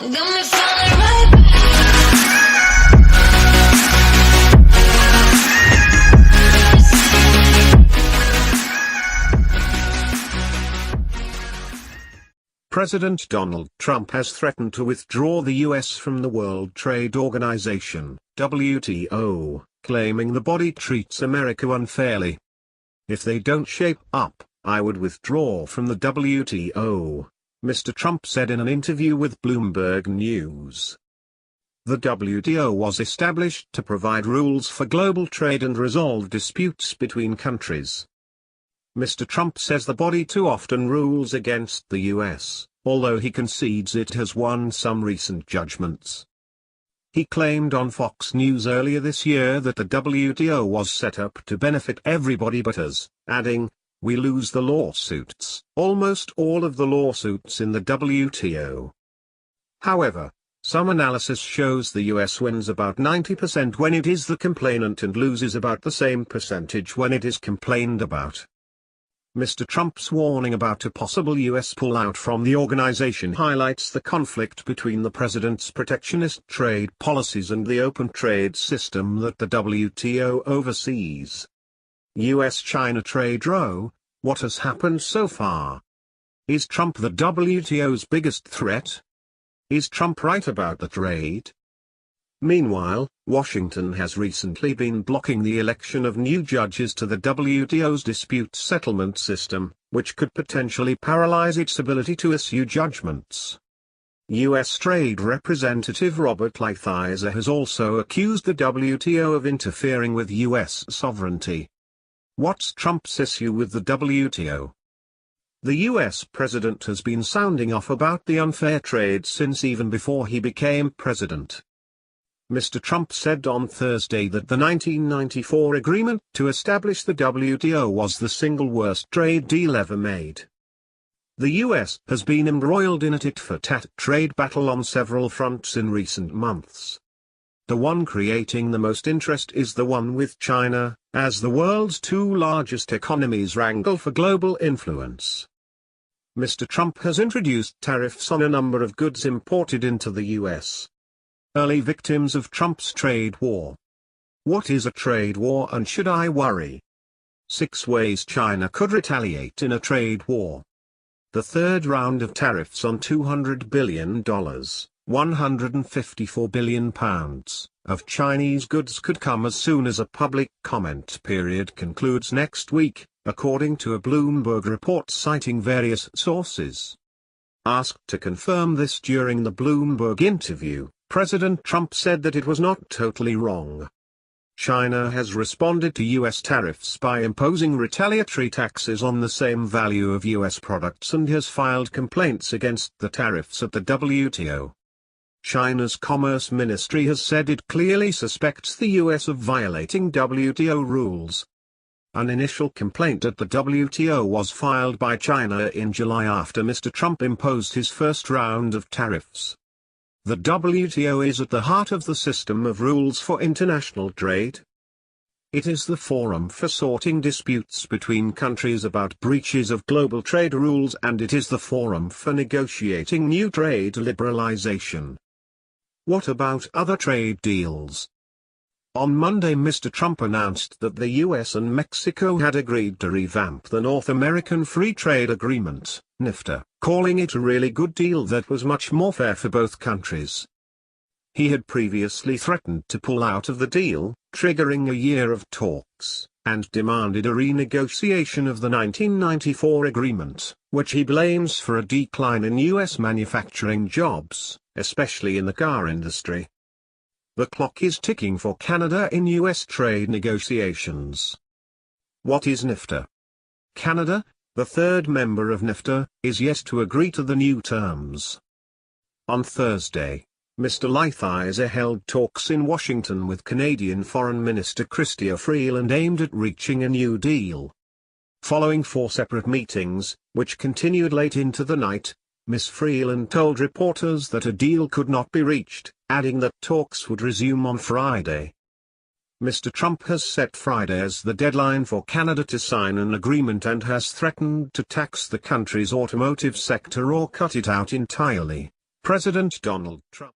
Got me falling right back. President Donald Trump has threatened to withdraw the U.S. from the World Trade Organization, WTO, claiming the body treats America unfairly. "If they don't shape up, I would withdraw from the WTO," Mr. Trump said in an interview with Bloomberg News. The WTO was established to provide rules for global trade and resolve disputes between countries. Mr. Trump says the body too often rules against the U.S., although he concedes it has won some recent judgments. He claimed on Fox News earlier this year that the WTO was set up to benefit everybody but us, adding, "We lose the lawsuits, almost all of the lawsuits in the WTO." However, some analysis shows the U.S. wins about 90% when it is the complainant and loses about the same percentage when it is complained about. Mr. Trump's warning about a possible U.S. pullout from the organization highlights the conflict between the president's protectionist trade policies and the open trade system that the WTO oversees. U.S.-China trade row: what has happened so far? Is Trump the WTO's biggest threat? Is Trump right about the trade? Meanwhile, Washington has recently been blocking the election of new judges to the WTO's dispute settlement system, which could potentially paralyze its ability to issue judgments. U.S. Trade Representative Robert Lighthizer has also accused the WTO of interfering with U.S. sovereignty. What's Trump's issue with the WTO? The U.S. president has been sounding off about the unfair trade since even before he became president. Mr. Trump said on Thursday that the 1994 agreement to establish the WTO was the single worst trade deal ever made. The U.S. has been embroiled in a tit-for-tat trade battle on several fronts in recent months. The one creating the most interest is the one with China, as the world's two largest economies wrangle for global influence. Mr. Trump has introduced tariffs on a number of goods imported into the U.S. Early victims of Trump's trade war. What is a trade war and should I worry? 6 ways China could retaliate in a trade war. The third round of tariffs on $200 billion, £154 billion, of Chinese goods could come as soon as a public comment period concludes next week, according to a Bloomberg report citing various sources. Asked to confirm this during the Bloomberg interview, President Trump said that it was not totally wrong. China has responded to U.S. tariffs by imposing retaliatory taxes on the same value of U.S. products and has filed complaints against the tariffs at the WTO. China's Commerce Ministry has said it clearly suspects the U.S. of violating WTO rules. An initial complaint at the WTO was filed by China in July after Mr. Trump imposed his first round of tariffs. The WTO is at the heart of the system of rules for international trade. It is the forum for sorting disputes between countries about breaches of global trade rules, and it is the forum for negotiating new trade liberalization. What about other trade deals? On Monday, Mr. Trump announced that the U.S. and Mexico had agreed to revamp the North American Free Trade Agreement, NAFTA, calling it a really good deal that was much more fair for both countries. He had previously threatened to pull out of the deal, triggering a year of talks, and demanded a renegotiation of the 1994 agreement, which he blames for a decline in U.S. manufacturing jobs, especially in the car industry. The clock is ticking for Canada in U.S. trade negotiations. What is NAFTA? Canada, the third member of NAFTA, is yet to agree to the new terms. On Thursday, Mr. Lighthizer held talks in Washington with Canadian Foreign Minister Chrystia Freeland aimed at reaching a new deal. Following 4 separate meetings, which continued late into the night, Ms. Freeland told reporters that a deal could not be reached, adding that talks would resume on Friday. Mr. Trump has set Friday as the deadline for Canada to sign an agreement and has threatened to tax the country's automotive sector or cut it out entirely. President Donald Trump